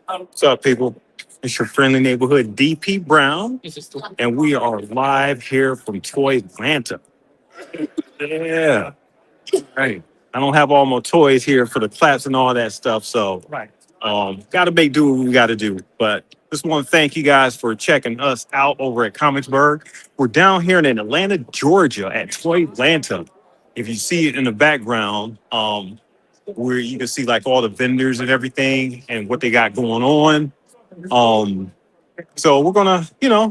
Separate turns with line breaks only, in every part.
What's up, people? It's your friendly neighborhood DP Brown, and we are live here from Toylanta. Yeah, right. I don't have all my toys here for the claps and all that stuff, so got to make do what we got to do. But just want to thank you guys for checking us out over at Comicsburgh. We're down here in Atlanta, Georgia, at Toylanta. If you see it in the background, where you can see like all the vendors and everything and what they got going on. So we're gonna,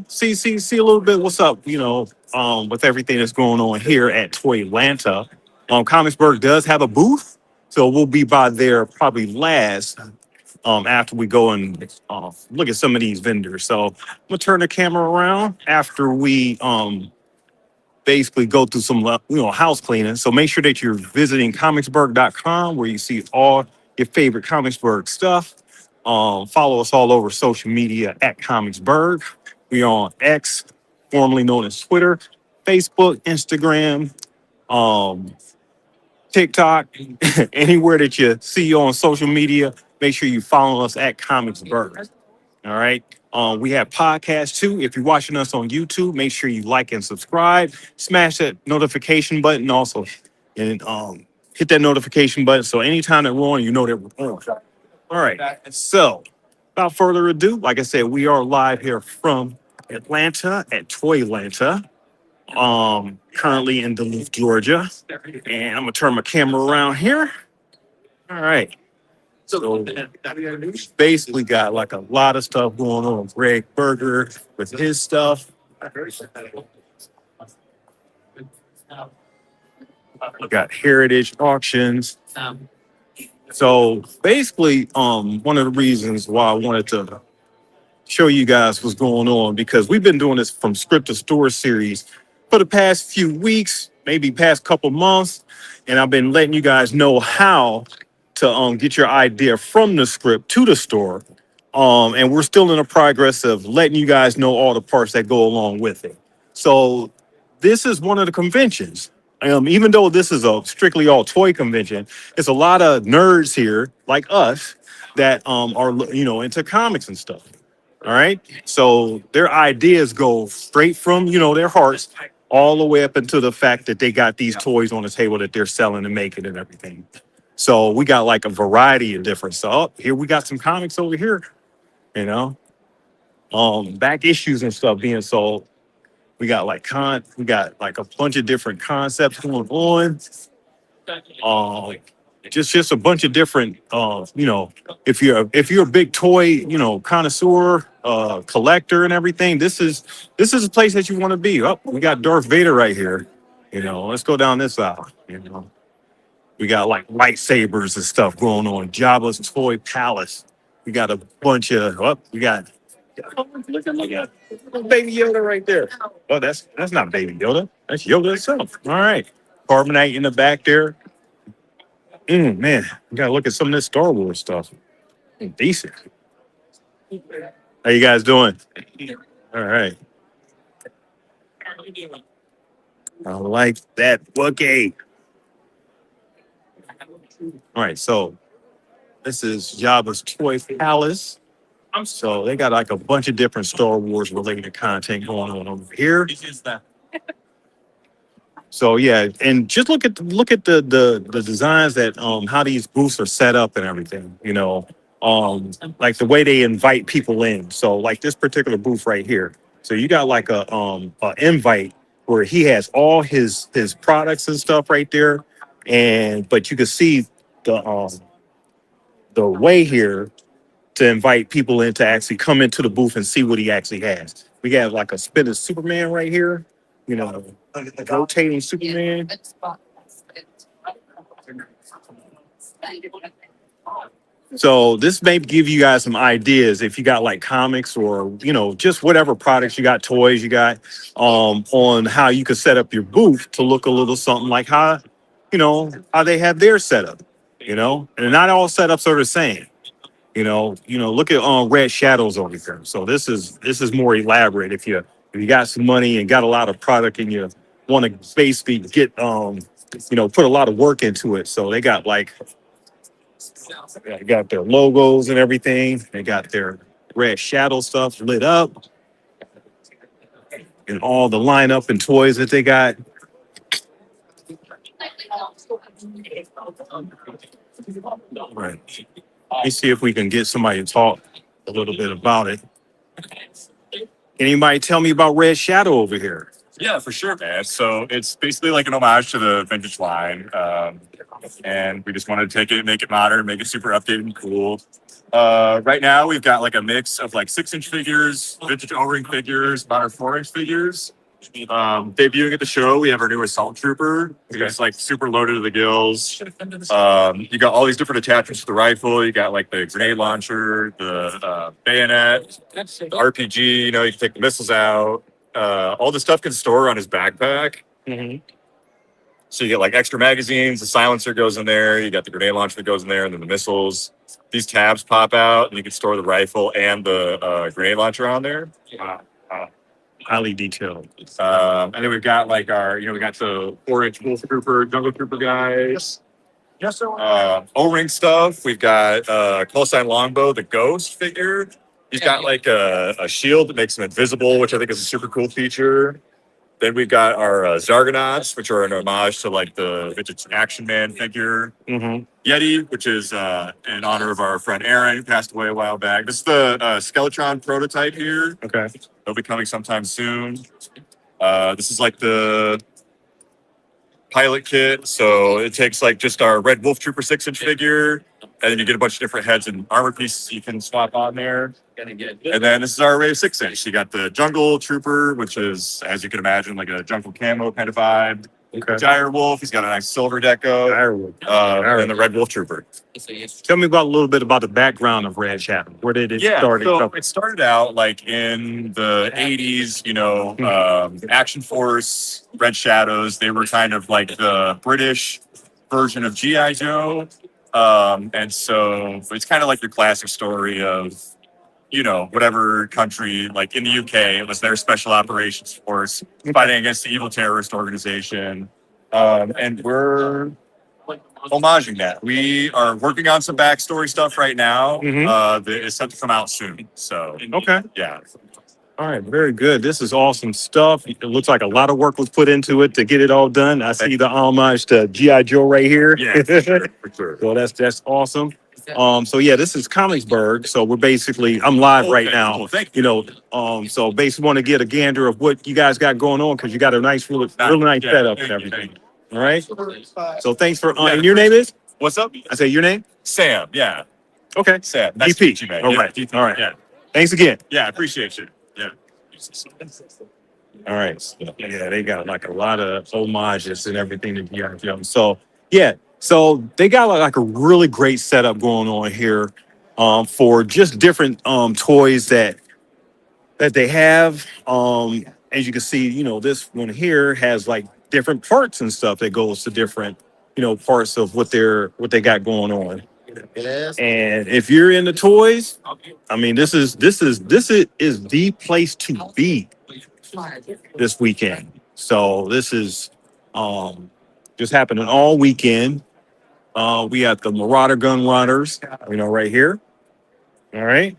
see a little bit what's up, with everything that's going on here at Toylanta. Comicsburg does have a booth, so we'll be by there probably last after we go and look at some of these vendors. So I'm gonna turn the camera around after we basically go through some house cleaning. So make sure that you're visiting comicsburgh.com where you see all your favorite Comicsburgh stuff. Follow us all over social media at Comicsburgh. We're on X, formerly known as Twitter, Facebook, Instagram, TikTok, anywhere that you see on social media. Make sure you follow us at Comicsburgh. All right. We have podcasts too. If you're watching us on YouTube, make sure you like and subscribe. Smash that notification button also, and hit that notification button so anytime that we're on, you know that we're on. All right. So, without further ado, like I said, we are live here from Atlanta at Toylanta. Currently in Duluth, Georgia, and I'm gonna turn my camera around here. All right. So basically got like a lot of stuff going on. Greg Berger with his stuff. We got Heritage Auctions. So basically, one of the reasons why I wanted to show you guys what's going on, because we've been doing this from script to store series for the past few weeks, maybe past couple months, and I've been letting you guys know how to get your idea from the script to the store. And we're still in the progress of letting you guys know all the parts that go along with it. So this is one of the conventions. Even though this is a strictly all toy convention, it's a lot of nerds here like us that are into comics and stuff. All right. So their ideas go straight from, their hearts all the way up into the fact that they got these toys on the table that they're selling and making and everything. So we got like a variety of different stuff. Here we got some comics over here, back issues and stuff being sold. We got like a bunch of different concepts going on. Just a bunch of different if you're a big toy, connoisseur, collector and everything, this is a place that you want to be. Oh, we got Darth Vader right here. Let's go down this aisle. We got like lightsabers and stuff going on. Jabba's Toy Palace. We got a bunch of look at Baby Yoda right there. Oh, that's not Baby Yoda. That's Yoda himself. All right. Carbonite in the back there. Man, you gotta look at some of this Star Wars stuff. Decent. How you guys doing? All right. I like that bouquet. All right, so this is Jabba's Toy Palace. So they got like a bunch of different Star Wars related content going on over here. So yeah, and just look at the designs that how these booths are set up and everything. Like the way they invite people in. So like this particular booth right here. So you got like a invite where he has all his products and stuff right there, and but you can see the way here to invite people in to actually come into the booth and see what he actually has. We got like a spinning Superman right here, a rotating Superman. So this may give you guys some ideas if you got like comics or just whatever products you got, toys you got, on how you could set up your booth to look a little something like how they have their setup, and not all setups are the same. Look at Red Shadows over here. So this is more elaborate. If you got some money and got a lot of product and you want to basically get put a lot of work into it. So they got like they got their logos and everything. They got their Red Shadow stuff lit up and all the lineup and toys that they got. Right. Let me see if we can get somebody to talk a little bit about it. Anybody tell me about Red Shadow over here?
Yeah, for sure, man. So it's basically like an homage to the vintage line. And we just wanted to take it, make it modern, make it super updated and cool. Right now, we've got like a mix of like 6-inch figures, vintage O-ring figures, modern 4-inch figures. Debuting at the show, we have our new Assault Trooper. It's like super loaded to the gills. You got all these different attachments to the rifle. You got like the grenade launcher, the bayonet, RPG. You can take the missiles out. All the stuff can store on his backpack.
Mm-hmm.
So you get like extra magazines, the silencer goes in there, you got the grenade launcher that goes in there, and then the missiles. These tabs pop out, and you can store the rifle and the grenade launcher on there.
Highly detailed.
And then we've got like we got the 4-inch Wolf Trooper, Jungle Trooper guys.
Yes, sir.
O-ring stuff. We've got call sign Longbow, the Ghost figure. He's got like a shield that makes him invisible, which I think is a super cool feature. Then we've got our Zargonauts, which are an homage to like the vintage Action Man figure.
Mm-hmm.
Yeti, which is in honor of our friend Aaron, who passed away a while back. This is the Skeletron prototype here.
Okay.
It'll be coming sometime soon. This is like the pilot kit. So it takes like just our Red Wolf Trooper 6-inch figure, and then you get a bunch of different heads and armor pieces you can swap on there. And then this is our Array 6-inch. You got the Jungle Trooper, which is, as you can imagine, like a jungle camo kind of vibe.
Okay.
Dire Wolf, he's got a nice silver deco. And the Red Wolf Trooper.
Tell me about a little bit about the background of Red Shadow. Where did it start?
So it started out like in the 80s, Action Force, Red Shadows. They were kind of like the British version of G.I. Joe. And so it's kind of like your classic story of, whatever country, like in the UK, it was their special operations force fighting against the evil terrorist organization. And we're homaging that. We are working on some backstory stuff right now.
Mm-hmm.
That is set to come out soon. So,
okay.
Yeah.
All right, very good. This is awesome stuff. It looks like a lot of work was put into it to get it all done. I see the homage to G.I. Joe right here.
Yeah, for sure.
So that's awesome. So yeah, this is Comicsburgh. So we're basically, I'm live right now.
Cool. Thank you.
So basically want to get a gander of what you guys got going on because you got a nice, really nice setup and everything. All right. So thanks for, and your name is?
What's up?
I say your name?
Sam. Yeah.
Okay.
Sam. Nice to meet you, man.
All right.
DP.
All right.
Yeah.
Thanks again.
Yeah. Appreciate you. Yeah.
All right. So, yeah, they got like a lot of homages and everything to G.I. Joe. So yeah. So they got like a really great setup going on here for just different toys that they have. As you can see, this one here has like different parts and stuff that goes to different, parts of what they got going on. And if you're into toys, I mean, this is the place to be this weekend. So this is just happening all weekend. We got the Marauder Gun Runners, right here. All right.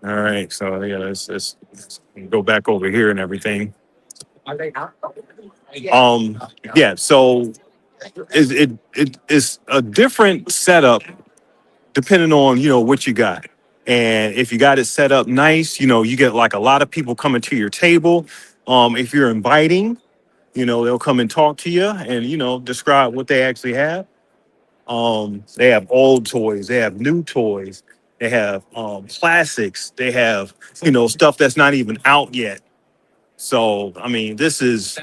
All right. So yeah, let's go back over here and everything. Um, yeah. So it's a different setup depending on what you got. And if you got it set up nice, you get like a lot of people coming to your table. If you're inviting, they'll come and talk to you and describe what they actually have. They have old toys, they have new toys, they have classics, they have stuff that's not even out yet. So I mean, this is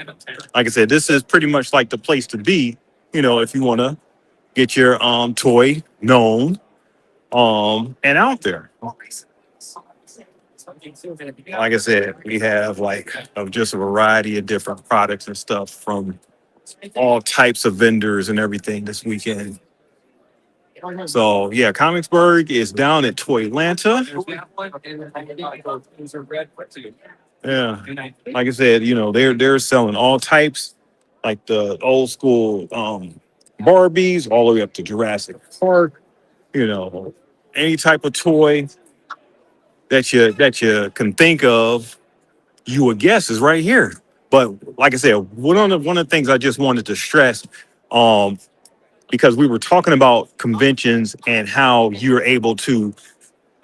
like I said, this is pretty much like the place to be, if you want to get your toy known and out there. Like I said, we have like of just a variety of different products and stuff from all types of vendors and everything this weekend. So yeah, Comicsburgh is down at Toylanta. Yeah, like I said, they're selling all types, like the old school Barbies, all the way up to Jurassic Park. Any type of toy that you can think of, you would guess is right here. But like I said, one of the things I just wanted to stress, um, because we were talking about conventions and how you're able to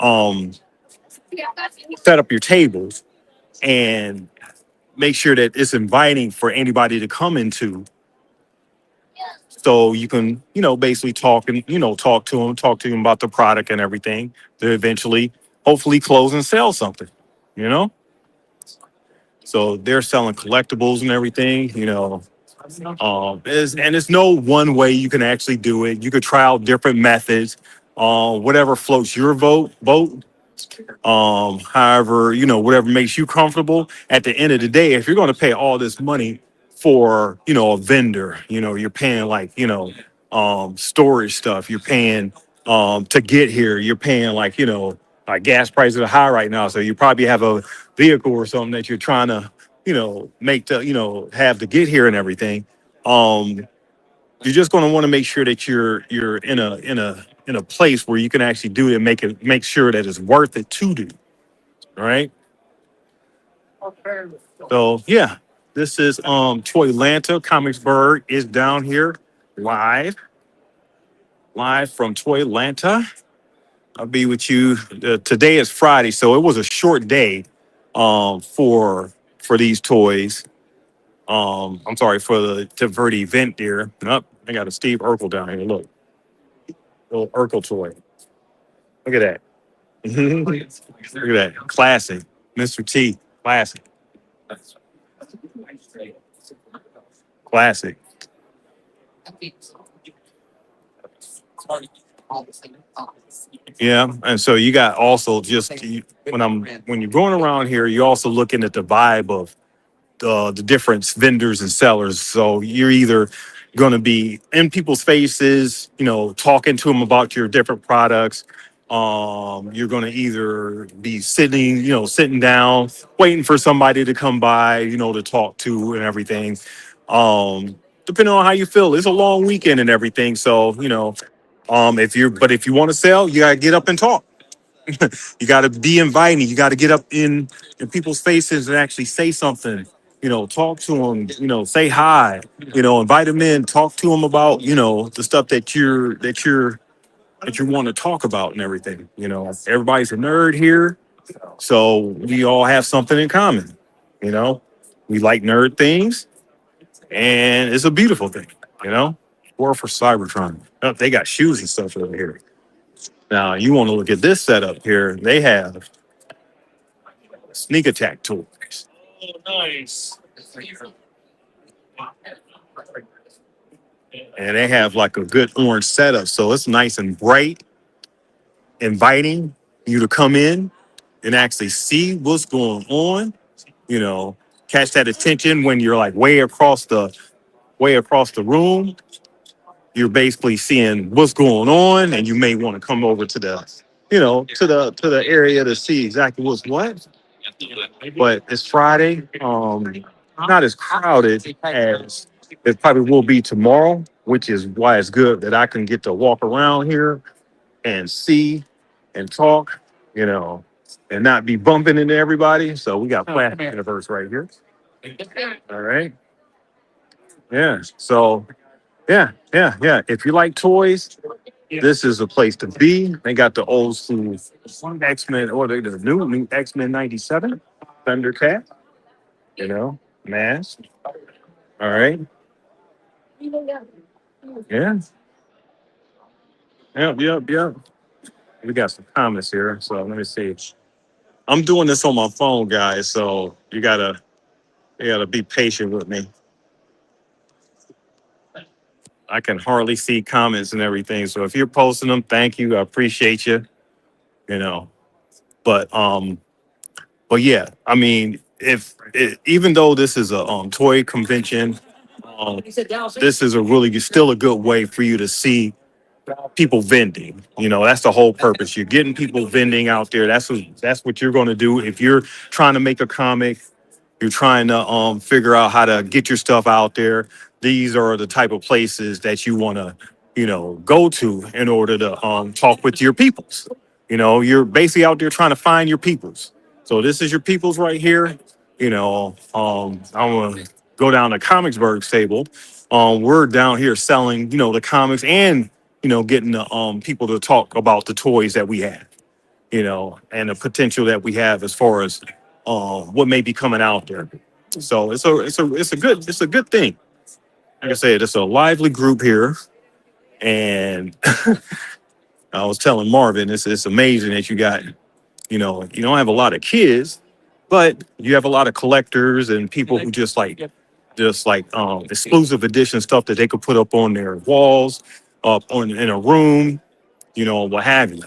um, set up your tables and make sure that it's inviting for anybody to come into. So you can, basically talk and, talk to them about the product and everything to eventually, hopefully close and sell something, you know? So they're selling collectibles and everything, and it's no one way you can actually do it. You could try out different methods, whatever floats your boat. However, whatever makes you comfortable. At the end of the day, if you're going to pay all this money for, a vendor, you're paying like, storage stuff. You're paying to get here. You're paying like, gas prices are high right now. So you probably have a vehicle or something that you're trying to, make to, have to get here and everything. Um, you're just going to want to make sure that you're in a place where you can actually do it and make sure that it's worth it to do. All right. So yeah, this is Toylanta. Comicsburgh is down here live from Toylanta. I'll be with you. Today is Friday, so it was a short day for these toys. I'm sorry for the event there. Up, I got a Steve Urkel down here. Look, little Urkel toy. Look at that. Look at that. Classic. Mr. T. Classic. Classic. Yeah, and so you got also when you're going around here, you're also looking at the vibe of the different vendors and sellers. So you're either going to be in people's faces, talking to them about your different products. You're going to either be sitting down, waiting for somebody to come by, to talk to and everything. Depending on how you feel, it's a long weekend and everything. So, if you want to sell, you got to get up and talk. You got to be inviting. You got to get up in people's faces and actually say something. Talk to them. Say hi. Invite them in. Talk to them about the stuff that you want to talk about and everything. Everybody's a nerd here, so we all have something in common. You know, we like nerd things, and it's a beautiful thing. War for Cybertron. Oh, they got shoes and stuff over here. Now you want to look at this setup here. They have sneak attack toys. And they have like a good orange setup. So it's nice and bright, inviting you to come in and actually see what's going on, you know, catch that attention when you're like way across the room. You're basically seeing what's going on, and you may want to come over to the area to see exactly what's what. But it's Friday, not as crowded as It probably will be tomorrow, which is why it's good that I can get to walk around here and see and talk, you know, and not be bumping into everybody. So we got Plastic Universe right here. All right. Yeah. So yeah. If you like toys, this is a place to be. They got the old school X-Men or the new X-Men 97, Thundercat, you know, mask. All right. Yeah. Yep. We got some comments here. So let me see. I'm doing this on my phone, guys. So you gotta be patient with me. I can hardly see comments and everything. So if you're posting them, thank you. I appreciate you. You know, but yeah, I mean, if it, even though this is a toy convention, this is a really still a good way for you to see people vending. You know, that's the whole purpose. You're getting people vending out there. That's what you're going to do if you're trying to make a comic. You're trying to figure out how to get your stuff out there. These are the type of places that you want to, go to in order to talk with your peoples. You know, you're basically out there trying to find your peoples. So this is your peoples right here. I'm gonna go down to Comicsburgh table. We're down here selling, the comics and getting the people to talk about the toys that we have, and the potential that we have as far as what may be coming out there. So it's a good thing. Like I said, it's a lively group here, and I was telling Marvin, it's amazing that you don't have a lot of kids, but you have a lot of collectors and people who just like exclusive edition stuff that they could put up on their walls, up on in a room, what have you.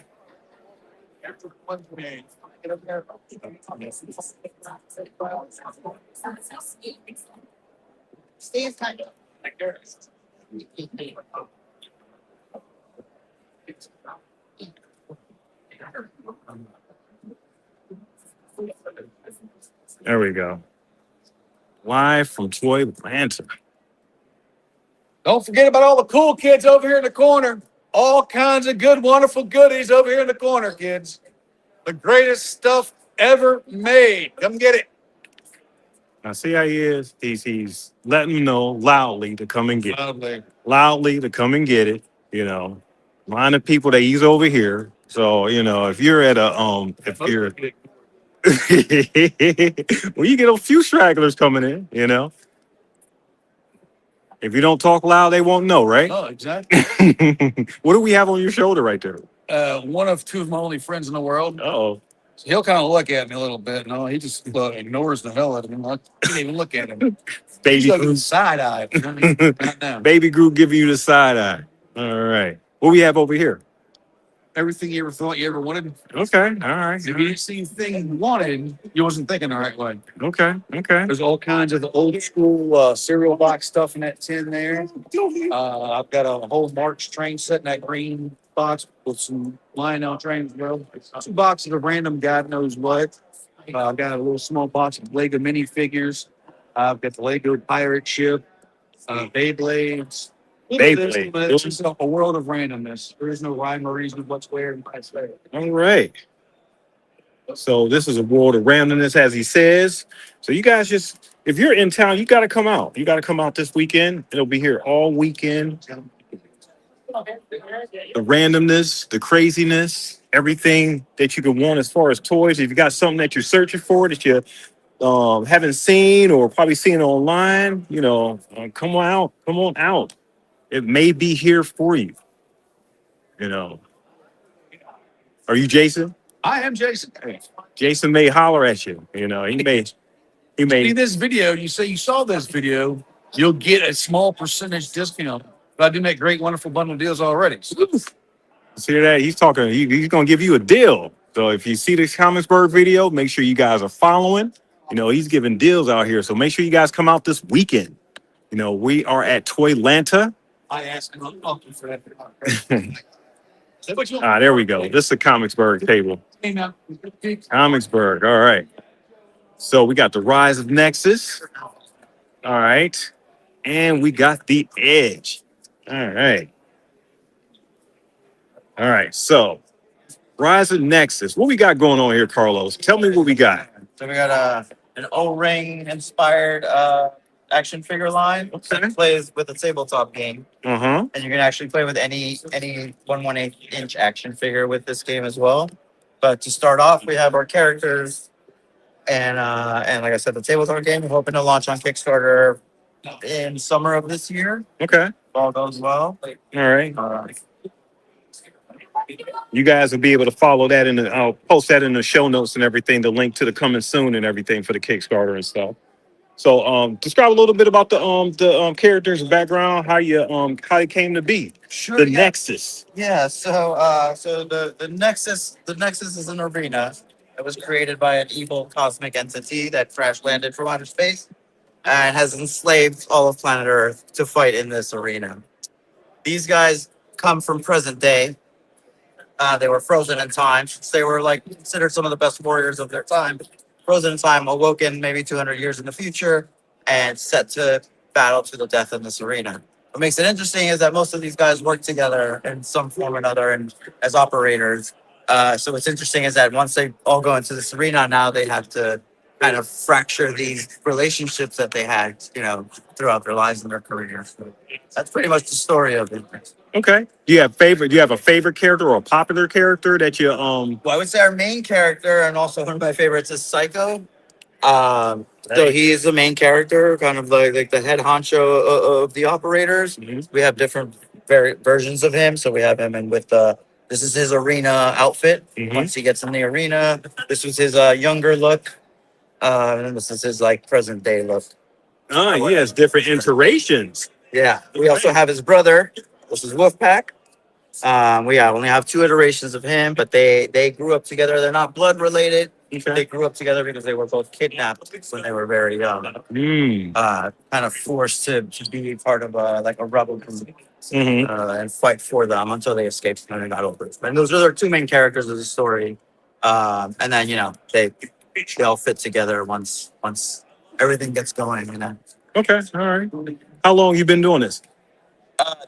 There we go. Live from Toylanta.
Don't forget about all the cool kids over here in the corner. All kinds of good, wonderful goodies over here in the corner, kids. The greatest stuff ever made. Come get it.
I see how he is. He's letting them know loudly to come and get it.
Lovely.
Loudly to come and get it. Mind the people that he's over here. So if you're at if you're well, you get a few stragglers coming in. If you don't talk loud, they won't know, right?
Oh, exactly.
What do we have on your shoulder right there?
One of two of my only friends in the world.
Oh,
So he'll kind of look at me a little bit. No, he just ignores the hell out of me. I can't even look at him.
baby
He's looking
Groot.
side eye. Right now.
Baby Groot giving you the side eye. All right. What we have over here?
Everything you ever thought you ever wanted.
Okay. All right.
If you didn't see anything you wanted, you wasn't thinking the right way.
Okay.
There's all kinds of the old school cereal box stuff in that tin there. I've got a whole March train set in that green box with some Lionel trains, bro. 2 boxes of random God knows what. I've got a little small box of Lego minifigures. I've got the Lego pirate ship, Beyblades.
Beyblade.
It's just a world of randomness. There is no rhyme or reason whatsoever.
All right. So this is a world of randomness, as he says. So you guys if you're in town, you got to come out. You got to come out this weekend. It'll be here all weekend. The randomness, the craziness, everything that you could want as far as toys. If you got something that you're searching for that you haven't seen or probably seen online, come on out. It may be here for you. Are you Jason?
I am Jason.
Jason may holler at you. He may.
See this video, you say you saw this video, you'll get a small percentage discount. But I do make great, wonderful bundle deals already.
See that? He's talking. He's going to give you a deal. So if you see this Comicsburgh video, make sure you guys are following. He's giving deals out here. So make sure you guys come out this weekend. We are at Toylanta.
I asked him, I'm for that.
There we go. This is the Comicsburgh table. Comicsburgh. All right. So we got the Rise of Nexus. All right. And we got the Edge. All right. All right. So, Rise of Nexus. What we got going on here, Carlos? Tell me what we got.
So we got an O-ring inspired action figure line that plays with a tabletop game,
Uh-huh.
and you can actually play with any 1/8 inch action figure with this game as well. But to start off, we have our characters, and like I said, the tabletop game. We're hoping to launch on Kickstarter in summer of this year.
Okay.
If all goes well.
All right.
Uh,
You guys will be able to follow that I'll post that in the show notes and everything, the link to the coming soon and everything for the Kickstarter and stuff. So describe a little bit about the characters and background, how it came to be.
sure.
The
Yeah.
Nexus.
Yeah, so the Nexus is an arena that was created by an evil cosmic entity that crash landed from outer space and has enslaved all of planet Earth to fight in this arena. These guys come from present day. They were frozen in time. They were like considered some of the best warriors of their time. Frozen in time, awoken maybe 200 years in the future, and set to battle to the death in this arena. What makes it interesting is that most of these guys work together in some form or another and as operators. So what's interesting is that once they all go into this arena, now they have to kind of fracture these relationships that they had, throughout their lives and their careers. So that's pretty much the story of it.
Okay. Do you have a favorite character or a popular character that you
Well, I would say our main character and also one of my favorites is Psycho. So he is the main character, kind of like the head honcho of the operators.
Mhm.
We have different versions of him. So we have him in with this is his arena outfit.
Mhm.
Once he gets in the arena, this was his younger look. And then this is his like present day look.
he has different iterations.
Yeah. We also have his brother. This is Wolfpack. We only have 2 iterations of him, but they grew up together. They're not blood related. They grew up together because they were both kidnapped when they were very young. Kind of forced to be part of like a rebel group and fight for them until they escaped and got over it. And those are their 2 main characters of the story. And then they all fit together once everything gets going.
Okay. All right. How long you been doing this?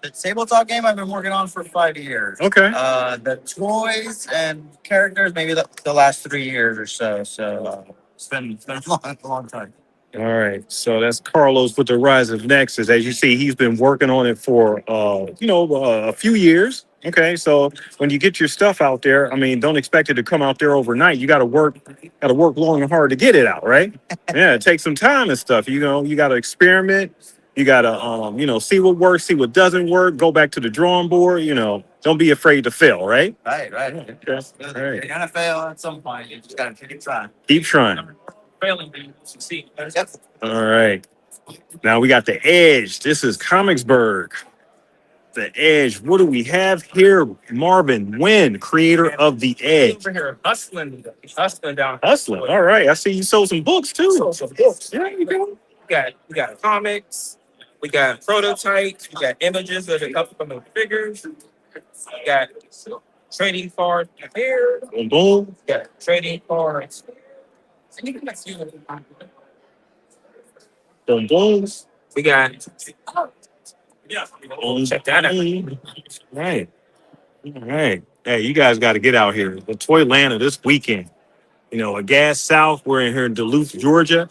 The tabletop game I've been working on for 5 years.
Okay.
The toys and characters maybe the last 3 years or so. So it's been a long time.
All right. So that's Carlos with the Rise of Nexus. As you see, he's been working on it for a few years. Okay. So when you get your stuff out there, I mean, don't expect it to come out there overnight. You gotta work long and hard to get it out, right? Yeah, it takes some time and stuff. You gotta experiment. You gotta see what works, see what doesn't work, go back to the drawing board, don't be afraid to fail, right?
Right.
Okay. All right.
You're gonna fail at some point. You just gotta keep trying.
Keep trying.
Failing to succeed. Yep.
All right. Now we got the Edge. This is Comicsburgh. The Edge. What do we have here? Marvin Wynn, creator of the Edge.
Over here hustling down.
Hustling. All right. I see you sold some books too.
Sold some books.
Yeah, you go.
We got comics, we got prototypes, we got images of a couple of the figures, we got trading cards here,
Boom, boom.
we got trading cards.
Boom, boom.
We got
Boom.
check that out.
Right. All right. Hey, you guys got to get out here. The Toylanta this weekend. A gas south. We're in here in Duluth, Georgia.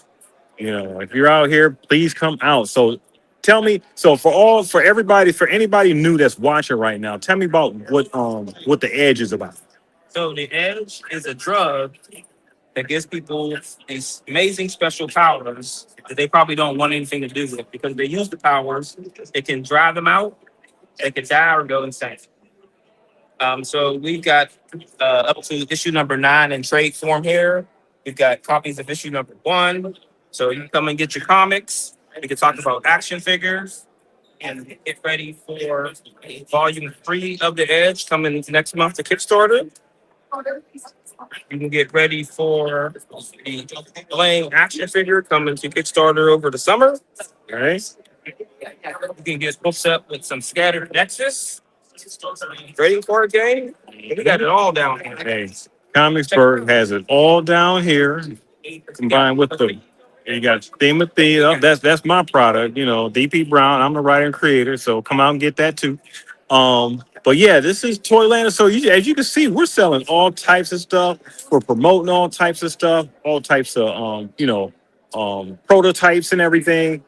If you're out here, please come out. So tell me, for anybody new that's watching right now, tell me about what the Edge is about.
So the Edge is a drug that gives people these amazing special powers that they probably don't want anything to do with because they use the powers, it can drive them out, they can die or go insane. So we've got up to issue number 9 in trade form here. We've got copies of issue number 1. So you can come and get your comics. We can talk about action figures and get ready for volume 3 of the Edge coming next month to Kickstarter. You can get ready for the Blain action figure coming to Kickstarter over the summer.
All right.
You can get hooked up with some scattered Nexus trading card game. We got it all down here.
Hey, Comicsburgh has it all down here, combined with the You got Timothy. That's my product. You know, DP Brown. I'm the writer and creator. So come out and get that too. But yeah, this is Toylanta. So as you can see, we're selling all types of stuff. We're promoting all types of stuff, all types of prototypes and everything.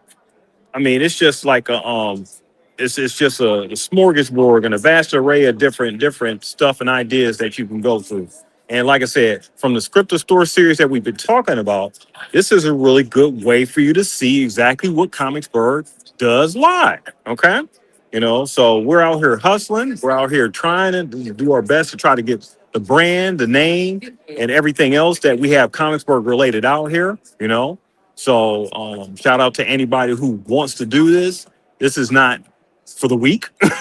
I mean, it's just like it's just a smorgasbord and a vast array of different stuff and ideas that you can go through. And like I said, from the Scripted Store series that we've been talking about, this is a really good way for you to see exactly what Comicsburgh does live. Okay. You know, so we're out here hustling. We're out here trying to do our best to try to get the brand, the name, and everything else that we have Comicsburgh related out here, you know. So shout out to anybody who wants to do this. This is not for the weak.
Not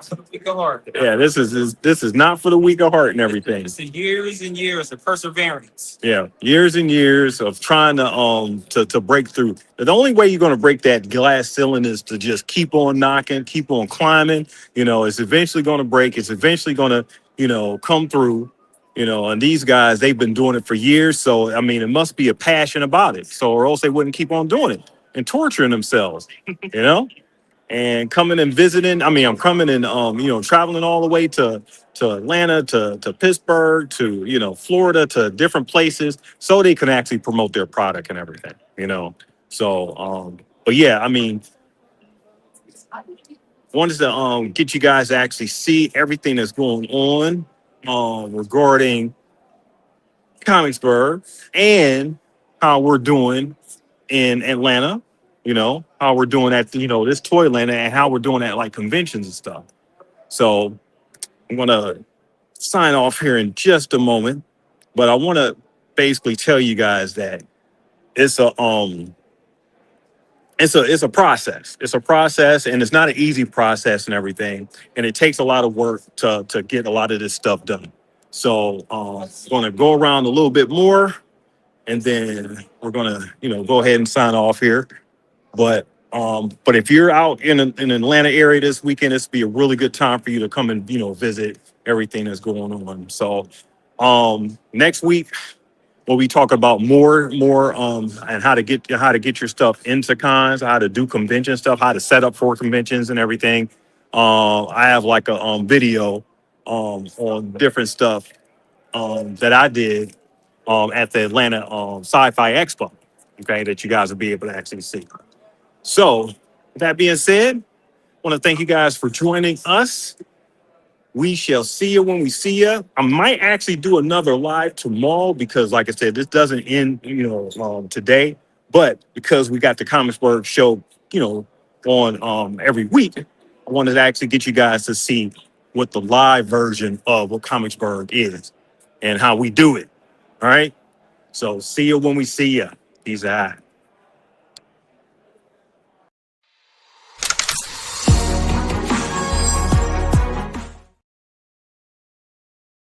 for the weak of heart.
Yeah, this is not for the weak of heart and everything.
It's years and years of perseverance.
Yeah, years and years of trying to break through. The only way you're going to break that glass ceiling is to just keep on knocking, keep on climbing. You know, it's eventually going to break. It's eventually going to, come through. You know, and these guys, they've been doing it for years. So, I mean, it must be a passion about it. So, or else they wouldn't keep on doing it and torturing themselves, and coming and visiting. I mean, I'm coming and, traveling all the way to Atlanta, to Pittsburgh, to, Florida, to different places so they can actually promote their product and everything. So, but yeah, I mean, wanted to get you guys to actually see everything that's going on regarding Comicsburgh and how we're doing in Atlanta, how we're doing at, this Toylanta and how we're doing at like conventions and stuff. So I'm going to sign off here in just a moment, but I want to basically tell you guys that it's a process. It's a process, and it's not an easy process and everything. And it takes a lot of work to get a lot of this stuff done. So I'm going to go around a little bit more, and then we're going to, go ahead and sign off here. But if you're out in an Atlanta area this weekend, it's be a really good time for you to come and, visit everything that's going on. So next week, we'll be talking about more and how to get your stuff into cons, how to do convention stuff, how to set up for conventions and everything. I have like a video on different stuff that I did at the Atlanta Sci-Fi Expo. Okay, that you guys will be able to actually see. So, with that being said, I want to thank you guys for joining us. We shall see you when we see you. I might actually do another live tomorrow because, like I said, this doesn't end, today. But because we got the Comicsburgh show, on every week, I wanted to actually get you guys to see what the live version of what Comicsburgh is and how we do it. All right. So see you when we see you. Peace out.